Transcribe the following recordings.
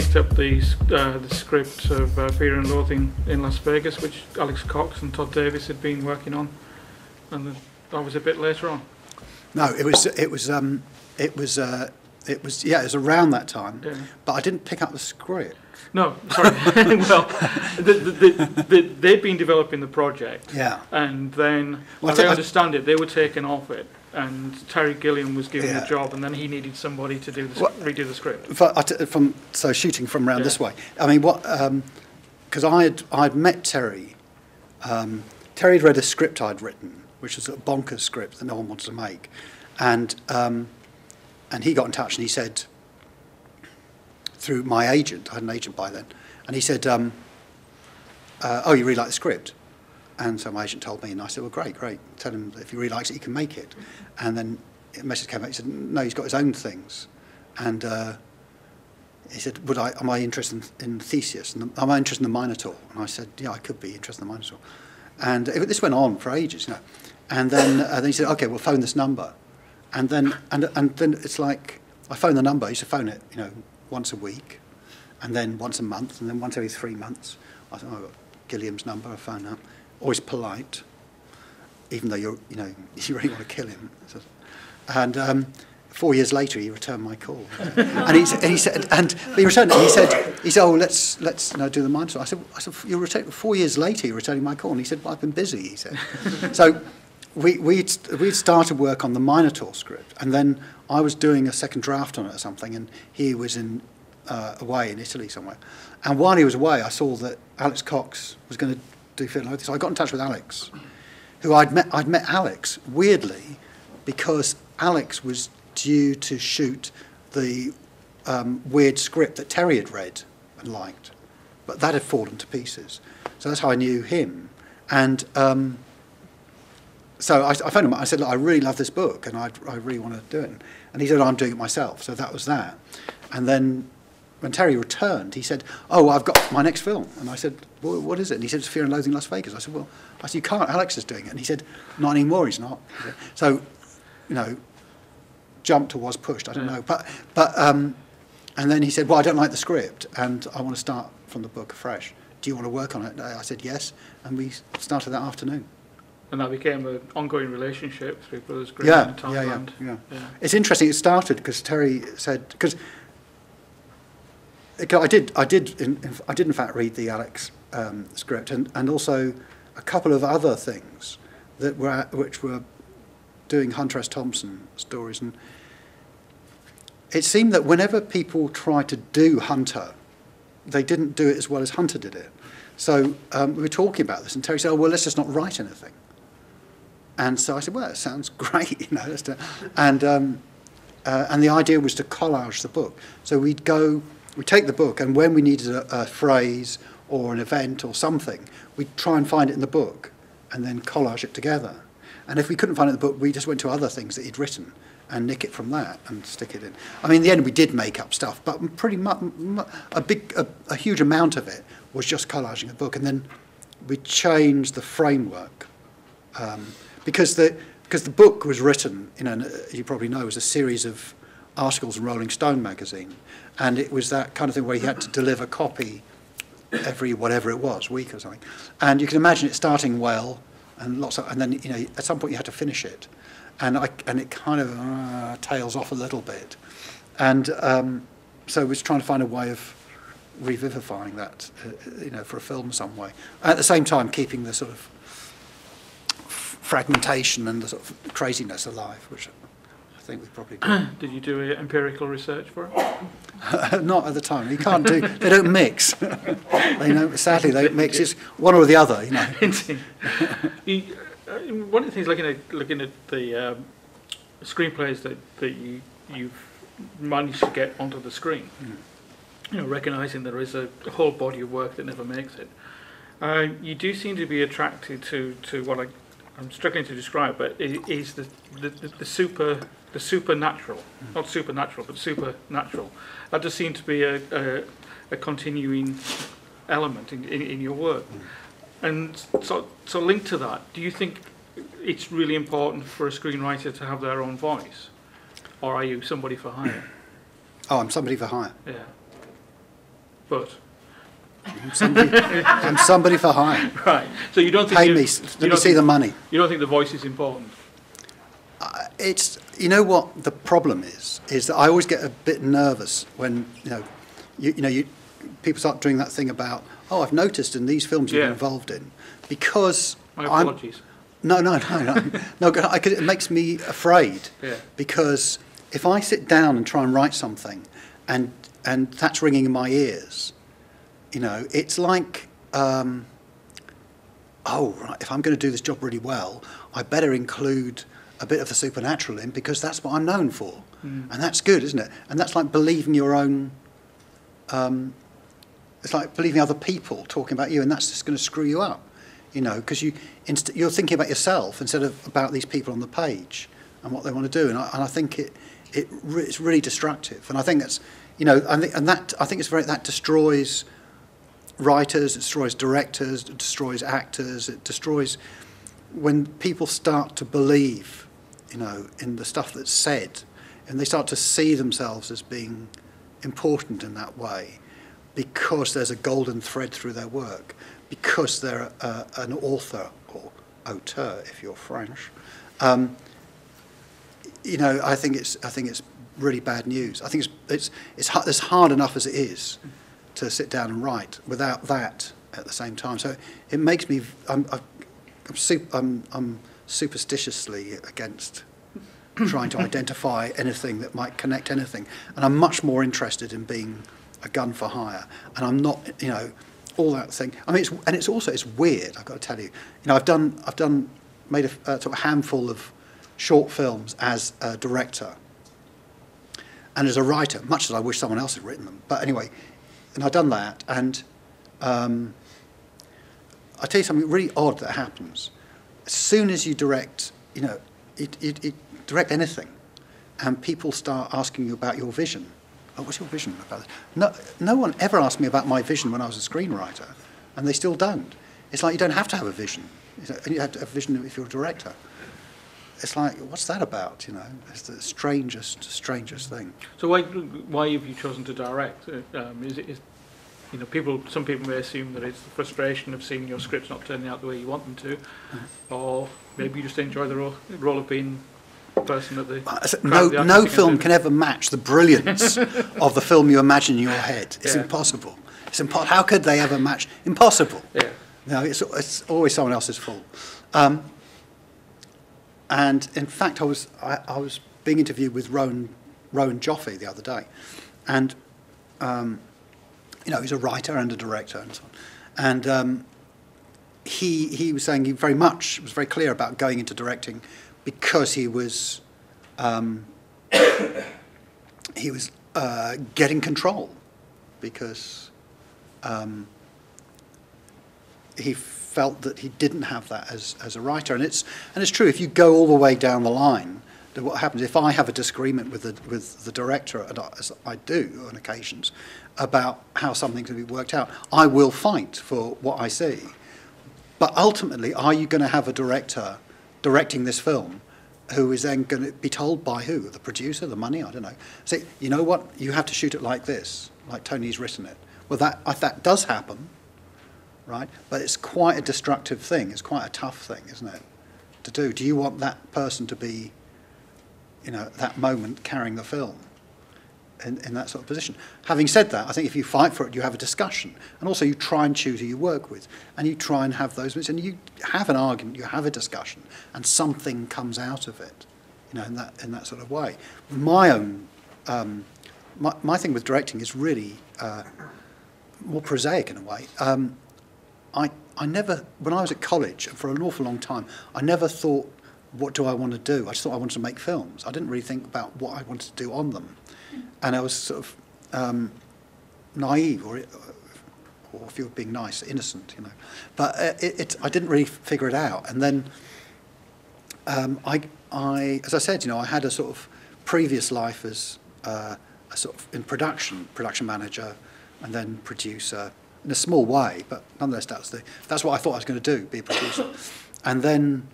picked up the script of Fear and Loathing in Las Vegas, which Alex Cox and Todd Davis had been working on, and that was a bit later on. No, it was around that time, yeah. But I didn't pick up the script. No, sorry. Well, they'd been developing the project, yeah, and then, as I understand it, they were taken off it, and Terry Gilliam was given the job, and then he needed somebody to do redo the script. So shooting from around this way. I mean, because I'd met Terry. Terry had read a script I'd written, which was a bonkers script that no one wanted to make, and he got in touch and he said, through my agent, I had an agent by then, and he said, oh, you really like the script? And so my agent told me, and I said, well, great, tell him that if he really likes it, he can make it. And then a message came back, he said, no, he's got his own things. And he said, am I interested in Theseus? And am I interested in the Minotaur? And I said, yeah, I could be interested in the Minotaur. And this went on for ages, you know. And then he said, okay, we'll phone this number. And then it's like, I phoned the number, I used to phone it, you know, once a week, and then once a month, and then once every 3 months. I thought, I got Gilliam's number, I phoned up. Always polite, even though you really want to kill him. And 4 years later, he returned my call, and he said, he returned it. And he said, oh, let's do the Minotaur. I said, you return 4 years later, you're returning my call, and he said, well, I've been busy. He said, so we'd started work on the Minotaur script, and then I was doing a second draft on it or something, and he was away in Italy somewhere. And while he was away, I saw that Alex Cox was going to do Fear and Loathing, so I got in touch with Alex, who I'd met Alex weirdly because Alex was due to shoot the weird script that Terry had read and liked, but that had fallen to pieces. So that's how I knew him. And so I phoned him. I said, look, I really love this book, and I really want to do it. And he said, I'm doing it myself. So that was that. And then when Terry returned, he said, oh, I've got my next film. And I said, well, what is it? And he said, it's Fear and Loathing Las Vegas. I said, you can't. Alex is doing it. And he said, not anymore, he's not. So, jumped or was pushed, I don't know. But and then he said, well, I don't like the script, and I want to start from the book afresh. Do you want to work on it? I said, yes. And we started that afternoon. And that became an ongoing relationship through Brothers Grimm and Tideland. Yeah. It's interesting. It started because Terry said, because I did in fact read the Alex script, and also a couple of other things which were doing Hunter S. Thompson stories, and it seemed that whenever people tried to do Hunter, they didn't do it as well as Hunter did it. So we were talking about this, and Terry said, oh, well, let's just not write anything. And so I said, well, that sounds great, let's do it. And the idea was to collage the book. So we'd take the book, and when we needed a phrase or an event or something, we'd try and find it in the book and then collage it together. And if we couldn't find it in the book, we just went to other things that he'd written and nick it from that and stick it in. I mean, in the end, we did make up stuff, but pretty much a huge amount of it was just collaging a book. And then we changed the framework because the book was written, you probably know, as a series of articles in Rolling Stone magazine, and it was that kind of thing where you had to deliver copy every whatever it was, week or something. And you can imagine it starting well, and then at some point you had to finish it, and it kind of tails off a little bit, and so we're trying to find a way of revivifying that, for a film some way, at the same time keeping the sort of fragmentation and the sort of craziness alive, which I think we probably do. Did you do empirical research for it? Not at the time. You can't do. They don't mix. Sadly, they don't mix. It's one or the other. One of the things, looking at the screenplays that you've managed to get onto the screen, recognising there is a whole body of work that never makes it, you do seem to be attracted to what I'm struggling to describe, but it is the supernatural, not supernatural, but supernatural. That does seem to be a continuing element in your work. And so linked to that, do you think it's really important for a screenwriter to have their own voice? Or are you somebody for hire? Oh, I'm somebody for hire. Yeah. but I'm somebody for hire. right. So you don't think Pay me. Let me see the money. You don't think the voice is important? It's, you know what the problem is that I always get a bit nervous when people start doing that thing about, oh, I've noticed in these films you're involved in, because my apologies. No. It makes me afraid, because if I sit down and try and write something, and that's ringing in my ears, it's like, oh right, if I'm going to do this job really well, I better include a bit of the supernatural in, because that's what I'm known for, and that's good, isn't it? And that's like believing your own. It's like believing other people talking about you, and that's just going to screw you up, because you're thinking about yourself instead of about these people on the page and what they want to do, and I think it's really destructive, and I think that's I think that destroys writers, it destroys directors, it destroys actors, it destroys when people start to believe, in the stuff that's said, and they start to see themselves as being important in that way, because there's a golden thread through their work, because they're an author or auteur, if you're French. I think it's really bad news. I think it's hard enough as it is to sit down and write without that at the same time. So it makes me I'm superstitiously against trying to identify anything that might connect anything, and I'm much more interested in being a gun for hire, and I'm not, all that thing. I mean, it's weird. I've got to tell you, I've made a sort of handful of short films as a director and as a writer, much as I wish someone else had written them. But anyway, and I've done that, and I'll tell you something really odd that happens. As soon as you direct, you direct anything, and people start asking you about your vision. Oh, what's your vision about this? No one ever asked me about my vision when I was a screenwriter, and they still don't. It's like you don't have to have a vision. You have to have a vision if you're a director. It's like, what's that about? It's the strangest thing. So why have you chosen to direct? Some people may assume that it's the frustration of seeing your scripts not turning out the way you want them to, or maybe you just enjoy the role of being the person at the... No film can ever match the brilliance of the film you imagine in your head. It's impossible. How could they ever match? Impossible. Yeah. No, it's always someone else's fault. And in fact, I was being interviewed with Rowan Joffe the other day, and he's a writer and a director and so on. And he was saying he was very clear about going into directing because he was getting control, because he felt that he didn't have that as a writer, and it's true. If you go all the way down the line, then what happens if I have a disagreement with the director, as I do on occasions, about how something's going to be worked out, I will fight for what I see. But ultimately, are you going to have a director directing this film who is then going to be told by who? The producer, the money? I don't know. Say, you know what? You have to shoot it like this, like Tony's written it. Well, that does happen, right? But it's quite a destructive thing. It's quite a tough thing, isn't it, to do? Do you want that person to be, at that moment carrying the film in that sort of position? Having said that, I think if you fight for it, you have a discussion, and also you try and choose who you work with, and you try and have those, and you have an argument, you have a discussion, and something comes out of it, in that sort of way. My own, my thing with directing is really more prosaic in a way. I never, when I was at college, for an awful long time, I never thought, what do I want to do? I just thought I wanted to make films. I didn't really think about what I wanted to do on them. And I was sort of naive, or if you were being nice, innocent, But I didn't really figure it out. And then as I said, I had a sort of previous life as a sort of in production manager, and then producer in a small way, but nonetheless that's what I thought I was going to do, be a producer. And then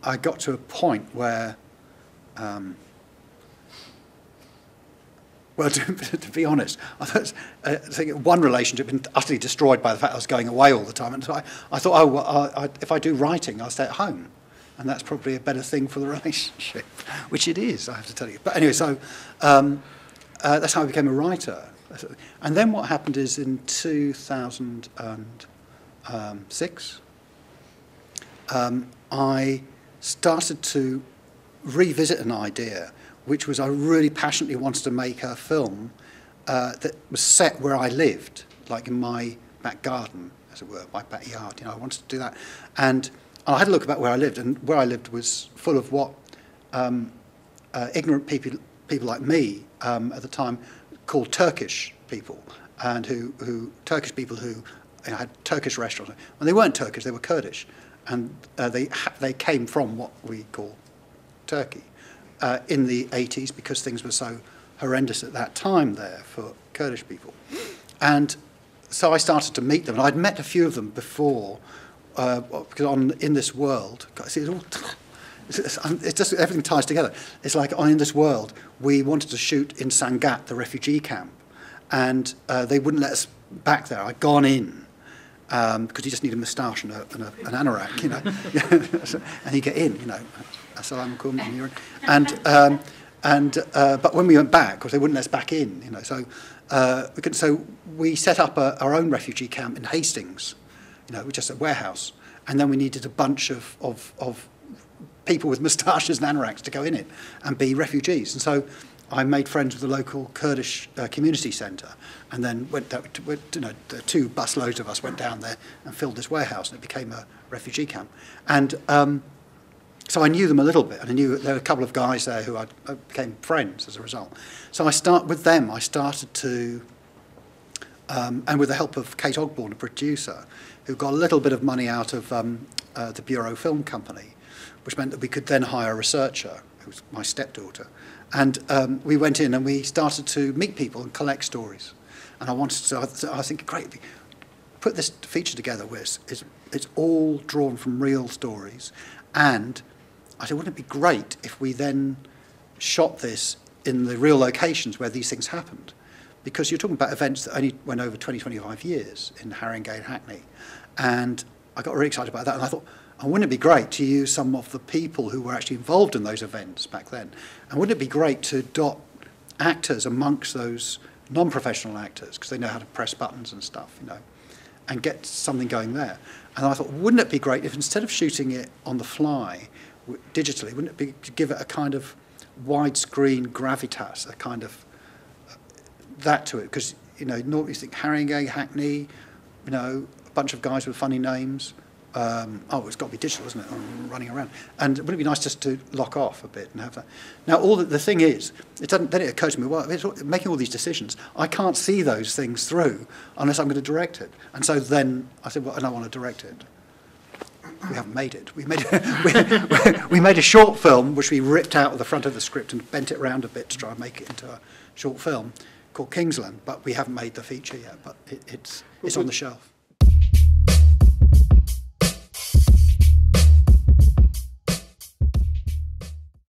I got to a point where Well, to be honest, I think one relationship had been utterly destroyed by the fact I was going away all the time. And so I thought, oh, well, if I do writing, I'll stay at home. And that's probably a better thing for the relationship, which it is, I have to tell you. But anyway, so that's how I became a writer. And then what happened is in 2006, I started to revisit an idea, which was I really passionately wanted to make a film that was set where I lived, like in my back garden, as it were, my backyard. I wanted to do that. And I had a look about where I lived, and where I lived was full of what ignorant people like me at the time called Turkish people, and who Turkish people who had Turkish restaurants. Well, they weren't Turkish; they were Kurdish, and they came from what we call Turkey in the 80s, because things were so horrendous at that time there for Kurdish people. And so I started to meet them, and I'd met a few of them before, because In This World, see, it's just everything ties together. It's like on In This World, we wanted to shoot in Sangat, the refugee camp, and they wouldn't let us back there. I'd gone in, because you just need a moustache and an anorak, and you get in, Assalamu alaikum, but when we went back, of course, they wouldn't let us back in, so we set up our own refugee camp in Hastings, just a warehouse, and then we needed a bunch of people with moustaches and anoraks to go in it and be refugees, and so I made friends with the local Kurdish community centre, and then the 2 busloads of us went down there and filled this warehouse, and it became a refugee camp. And so I knew them a little bit, and I knew there were a couple of guys there who I became friends as a result. So I started to, and with the help of Kate Ogborn, a producer, who got a little bit of money out of the Bureau Film Company, which meant that we could then hire a researcher, who was my stepdaughter. And we went in and we started to meet people and collect stories. And I think, great, put this feature together where it's all drawn from real stories. And I said, wouldn't it be great if we then shot this in the real locations where these things happened? Because you're talking about events that only went over 20, 25 years in Haringey and Hackney. And I got really excited about that. And I thought, wouldn't it be great to use some of the people who were actually involved in those events back then? And wouldn't it be great to dot actors amongst those non-professional actors, because they know how to press buttons and stuff, and get something going there? And I thought, wouldn't it be great if instead of shooting it on the fly digitally, wouldn't it be to give it a kind of widescreen gravitas, a kind of that to it? Because, normally you think Haringey, Hackney, a bunch of guys with funny names. It's got to be digital, isn't it? I'm running around. And wouldn't it be nice just to lock off a bit and have that? Now, the thing is, then it occurred to me, making all these decisions, I can't see those things through unless I'm going to direct it. And so then I said, and I want to direct it. We haven't made it. We made a short film, which we ripped out of the front of the script and bent it around a bit to try and make it into a short film called Kingsland, but we haven't made the feature yet, but it's on the shelf.